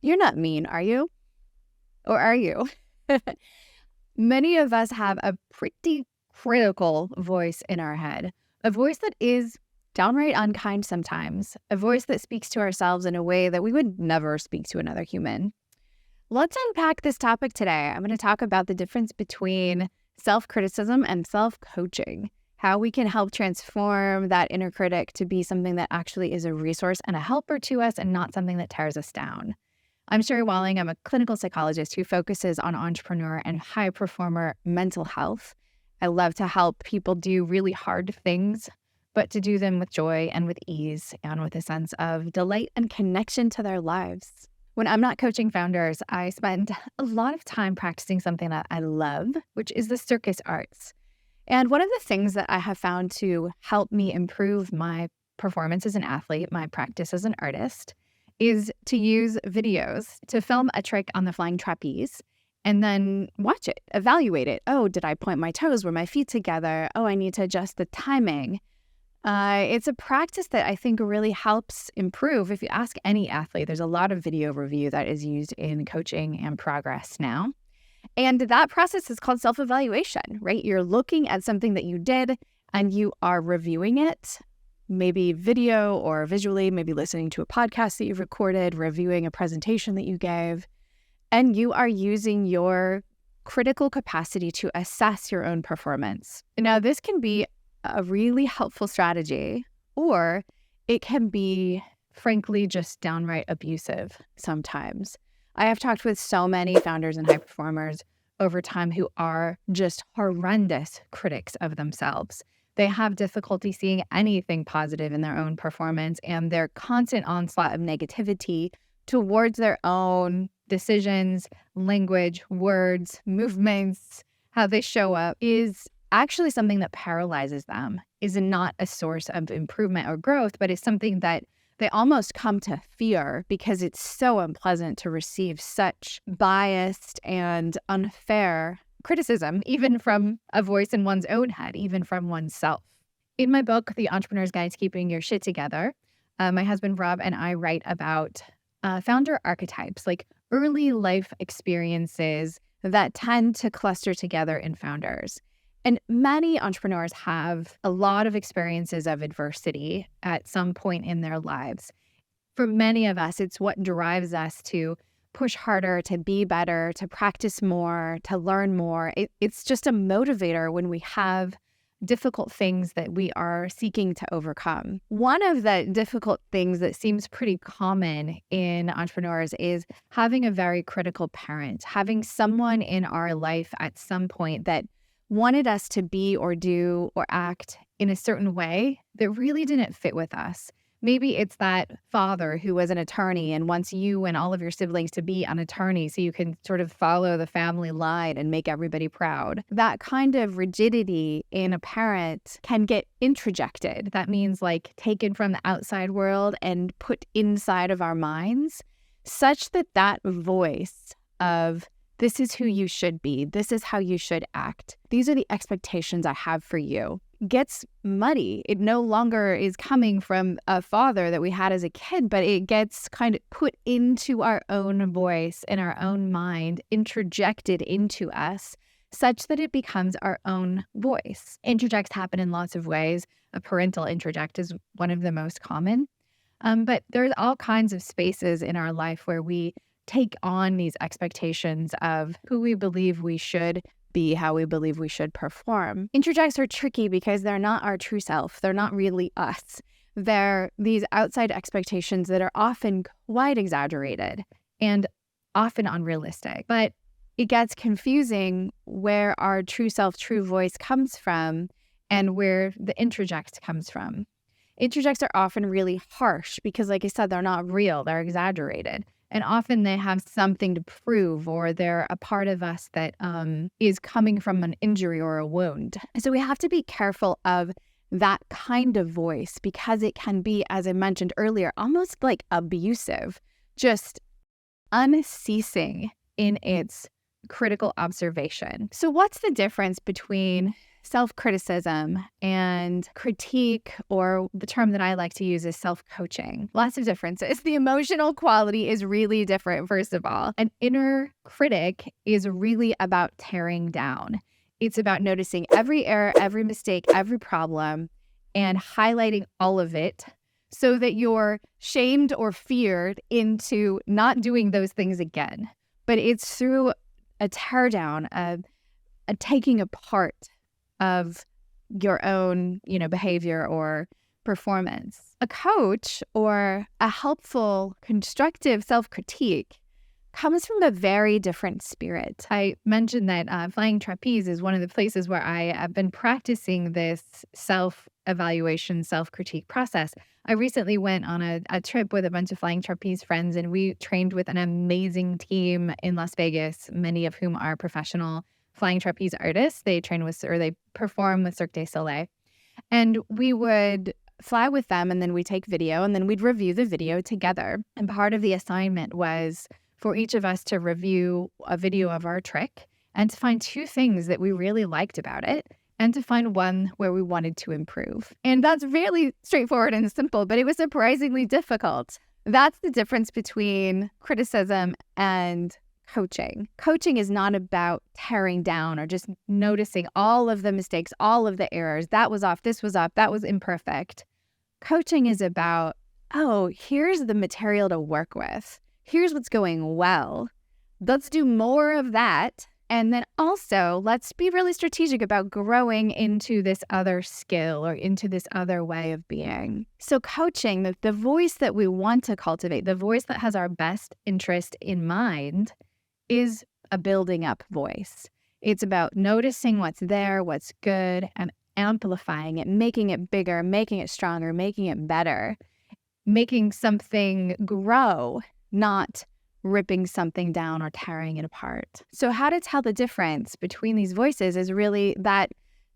You're not mean, are you? Or are you? Many of us have a pretty critical voice in our head, a voice that is downright unkind sometimes, a voice that speaks to ourselves in a way that we would never speak to another human. Let's unpack this topic today. I'm going to talk about the difference between self-criticism and self-coaching, how we can help transform that inner critic to be something that actually is a resource and a helper to us and not something that tears us down. I'm Sherry Walling. I'm a clinical psychologist who focuses on entrepreneur and high performer mental health. I love to help people do really hard things, but to do them with joy and with ease and with a sense of delight and connection to their lives. When I'm not coaching founders, I spend a lot of time practicing something that I love, which is the circus arts. And one of the things that I have found to help me improve my performance as an athlete, my practice as an artist, is to use videos to film a trick on the flying trapeze and then watch it, evaluate it. Oh, did I point my toes? Were my feet together? Oh, I need to adjust the timing. It's a practice that I think really helps improve. If you ask any athlete, there's a lot of video review that is used in coaching and progress now. And that process is called self-evaluation, right? You're looking at something that you did and you are reviewing it, maybe video or visually, maybe listening to a podcast that you've recorded, reviewing a presentation that you gave, and you are using your critical capacity to assess your own performance. Now, this can be a really helpful strategy, or it can be, frankly, just downright abusive sometimes. I have talked with so many founders and high performers over time who are just horrendous critics of themselves. They have difficulty seeing anything positive in their own performance, and their constant onslaught of negativity towards their own decisions, language, words, movements, how they show up is actually something that paralyzes them, is not a source of improvement or growth, but is something that they almost come to fear because it's so unpleasant to receive such biased and unfair criticism, even from a voice in one's own head, even from oneself. In my book, The Entrepreneur's Guide to Keeping Your Shit Together, my husband Rob and I write about founder archetypes, like early life experiences that tend to cluster together in founders. And many entrepreneurs have a lot of experiences of adversity at some point in their lives. For many of us, it's what drives us to push harder, to be better, to practice more, to learn more. It's just a motivator when we have difficult things that we are seeking to overcome. One of the difficult things that seems pretty common in entrepreneurs is having a very critical parent, having someone in our life at some point that wanted us to be or do or act in a certain way that really didn't fit with us. Maybe it's that father who was an attorney and wants you and all of your siblings to be an attorney so you can sort of follow the family line and make everybody proud. That kind of rigidity in a parent can get introjected. That means like taken from the outside world and put inside of our minds, such that that voice of this is who you should be, this is how you should act, these are the expectations I have for you, gets muddy. It no longer is coming from a father that we had as a kid, but it gets kind of put into our own voice in our own mind, introjected into us, such that it becomes our own voice. Introjects happen in lots of ways. A parental introject is one of the most common. But there's all kinds of spaces in our life where we take on these expectations of who we believe we should be, how we believe we should perform. Introjects are tricky because they're not our true self. They're not really us. They're these outside expectations that are often quite exaggerated and often unrealistic. But it gets confusing where our true self, true voice comes from and where the introject comes from. Introjects are often really harsh because, like I said, they're not real. They're exaggerated. And often they have something to prove, or they're a part of us that is coming from an injury or a wound. So we have to be careful of that kind of voice because it can be, as I mentioned earlier, almost like abusive, just unceasing in its critical observation. So what's the difference between self-criticism and critique, or the term that I like to use is self-coaching. Lots of differences. The emotional quality is really different, first of all. An inner critic is really about tearing down. It's about noticing every error, every mistake, every problem, and highlighting all of it so that you're shamed or feared into not doing those things again. But it's through a teardown, a taking apart of your own, behavior or performance. A coach or a helpful, constructive self-critique comes from a very different spirit. I mentioned that flying trapeze is one of the places where I have been practicing this self-evaluation, self-critique process. I recently went on a trip with a bunch of flying trapeze friends, and we trained with an amazing team in Las Vegas, many of whom are professional flying trapeze artists. They perform with Cirque du Soleil. And we would fly with them, and then we take video, and then we'd review the video together. And part of the assignment was for each of us to review a video of our trick and to find 2 things that we really liked about it and to find one where we wanted to improve. And that's really straightforward and simple, but it was surprisingly difficult. That's the difference between criticism and coaching. Coaching is not about tearing down or just noticing all of the mistakes, all of the errors. That was off, this was up, that was imperfect. Coaching is about, here's the material to work with. Here's what's going well. Let's do more of that. And then also, let's be really strategic about growing into this other skill or into this other way of being. So coaching, the voice that we want to cultivate, the voice that has our best interest in mind, is a building up voice. It's about noticing what's there, what's good, and amplifying it, making it bigger, making it stronger, making it better, making something grow, not ripping something down or tearing it apart. So how to tell the difference between these voices is really that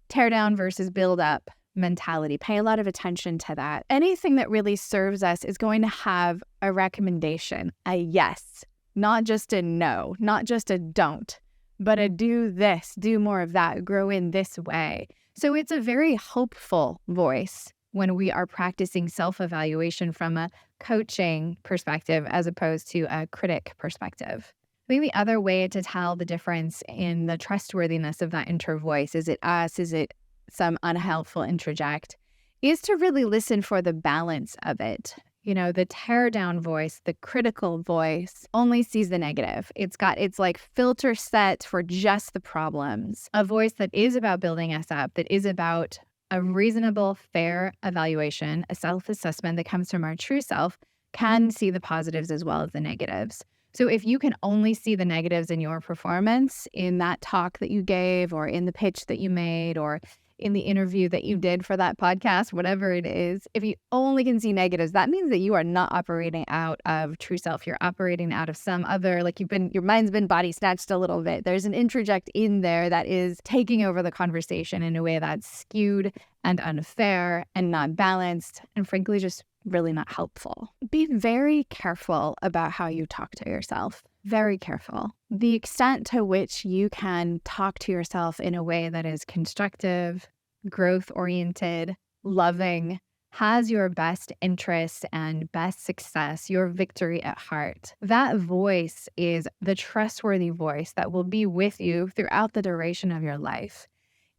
tear down versus build up mentality. Pay a lot of attention to that. Anything that really serves us is going to have a recommendation, a yes, not just a no, not just a don't, but a do this, do more of that, grow in this way. So it's a very hopeful voice when we are practicing self-evaluation from a coaching perspective as opposed to a critic perspective. I think the other way to tell the difference in the trustworthiness of that inner voice, is it us, is it some unhelpful interject, is to really listen for the balance of it. The tear down voice, the critical voice only sees the negative. It's like filter set for just the problems. A voice that is about building us up, that is about a reasonable, fair evaluation, a self-assessment that comes from our true self, can see the positives as well as the negatives. So if you can only see the negatives in your performance, in that talk that you gave, or in the pitch that you made, or in the interview that you did for that podcast, whatever it is, if you only can see negatives, that means that you are not operating out of true self. You're operating out of some other, your mind's been body snatched a little bit. There's an interject in there that is taking over the conversation in a way that's skewed and unfair and not balanced, and frankly, just really not helpful. Be very careful about how you talk to yourself. Very careful. The extent to which you can talk to yourself in a way that is constructive, growth-oriented, loving, has your best interest and best success, your victory at heart. That voice is the trustworthy voice that will be with you throughout the duration of your life.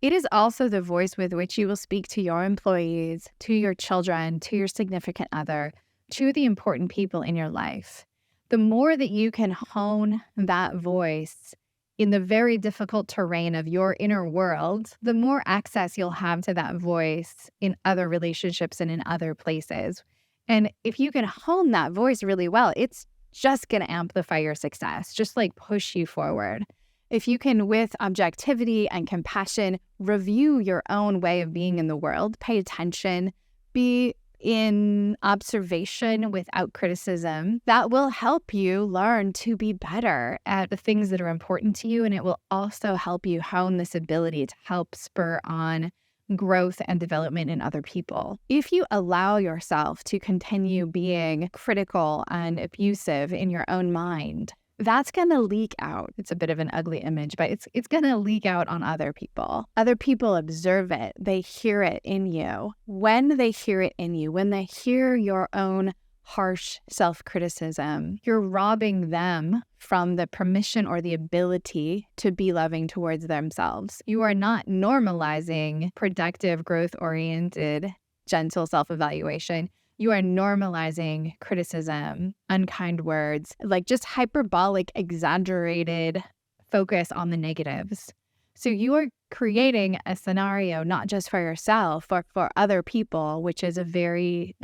It is also the voice with which you will speak to your employees, to your children, to your significant other, to the important people in your life. The more that you can hone that voice in the very difficult terrain of your inner world, the more access you'll have to that voice in other relationships and in other places. And if you can hone that voice really well, it's just going to amplify your success, just push you forward. If you can, with objectivity and compassion, review your own way of being in the world, pay attention, be in observation without criticism, that will help you learn to be better at the things that are important to you. And it will also help you hone this ability to help spur on growth and development in other people. If you allow yourself to continue being critical and abusive in your own mind, that's going to leak out. It's a bit of an ugly image, but it's going to leak out on other people. Other people observe it. They hear it in you. When they hear it in you, when they hear your own harsh self-criticism, you're robbing them from the permission or the ability to be loving towards themselves. You are not normalizing productive, growth-oriented, gentle self-evaluation. You are normalizing criticism, unkind words, like just hyperbolic, exaggerated focus on the negatives. So you are creating a scenario not just for yourself, but for other people, which is a very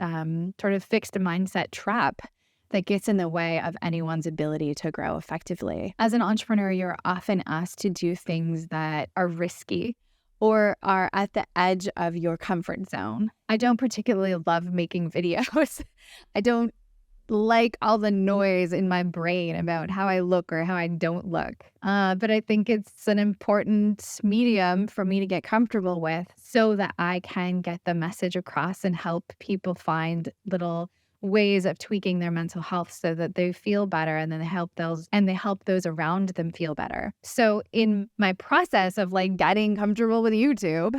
sort of fixed mindset trap that gets in the way of anyone's ability to grow effectively. As an entrepreneur, you're often asked to do things that are risky or are at the edge of your comfort zone. I don't particularly love making videos. I don't like all the noise in my brain about how I look or how I don't look. But I think it's an important medium for me to get comfortable with so that I can get the message across and help people find little ways of tweaking their mental health so that they feel better, and then they help those around them feel better. So in my process of like getting comfortable with YouTube,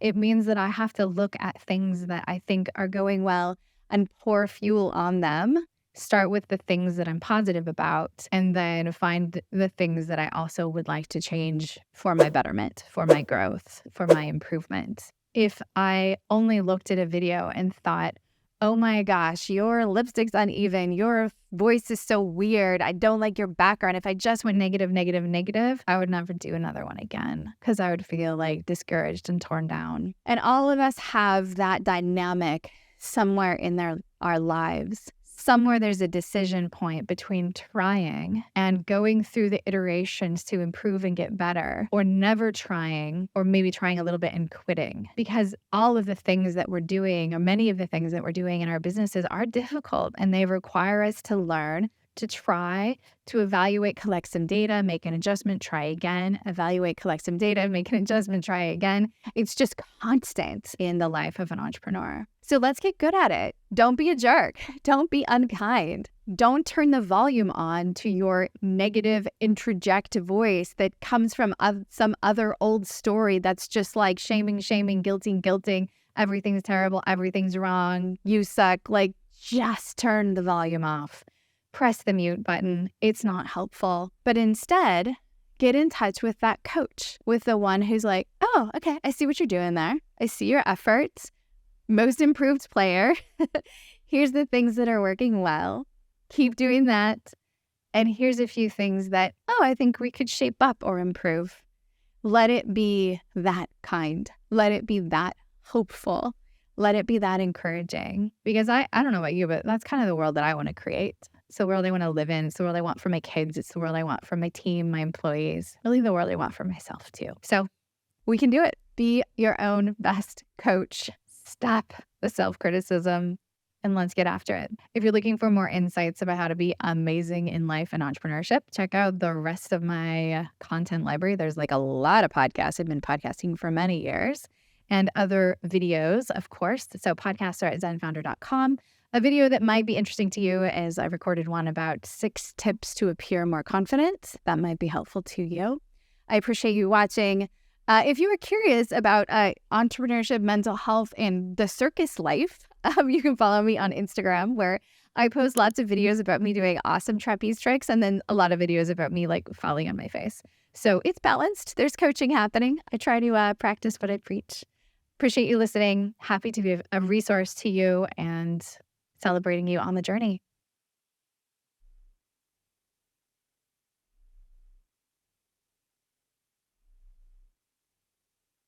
it means that I have to look at things that I think are going well and pour fuel on them. Start with the things that I'm positive about, and then find the things that I also would like to change for my betterment, for my growth, for my improvement. If I only looked at a video and thought, oh my gosh, your lipstick's uneven, your voice is so weird, I don't like your background. If I just went negative, negative, negative, I would never do another one again because I would feel like discouraged and torn down. And all of us have that dynamic somewhere in our lives. Somewhere there's a decision point between trying and going through the iterations to improve and get better, or never trying, or maybe trying a little bit and quitting. Because all of the things that we're doing, or many of the things that we're doing in our businesses, are difficult, and they require us to learn, to try, to evaluate, collect some data, make an adjustment, try again, evaluate, collect some data, make an adjustment, try again. It's just constant in the life of an entrepreneur. So let's get good at it. Don't be a jerk. Don't be unkind. Don't turn the volume on to your negative introject voice that comes from some other old story that's just like shaming, guilting. Everything's terrible. Everything's wrong. You suck. Like, just turn the volume off. Press the mute button. It's not helpful. But instead, get in touch with that coach, with the one who's like, oh, okay, I see what you're doing there. I see your efforts. Most improved player. Here's the things that are working well. Keep doing that. And here's a few things that, I think we could shape up or improve. Let it be that kind. Let it be that hopeful. Let it be that encouraging. Because I don't know about you, but that's kind of the world that I want to create. It's the world I want to live in. It's the world I want for my kids. It's the world I want for my team, my employees. Really the world I want for myself too. So we can do it. Be your own best coach. Stop the self-criticism and let's get after it. If you're looking for more insights about how to be amazing in life and entrepreneurship, check out the rest of my content library. There's like a lot of podcasts. I've been podcasting for many years, and other videos, of course. So podcasts are at zenfounder.com. A video that might be interesting to you is I recorded one about 6 tips to appear more confident. That might be helpful to you. I appreciate you watching. If you were curious about entrepreneurship, mental health, and the circus life, you can follow me on Instagram, where I post lots of videos about me doing awesome trapeze tricks, and then a lot of videos about me like falling on my face. So it's balanced. There's coaching happening. I try to practice what I preach. Appreciate you listening. Happy to be a resource to you and celebrating you on the journey.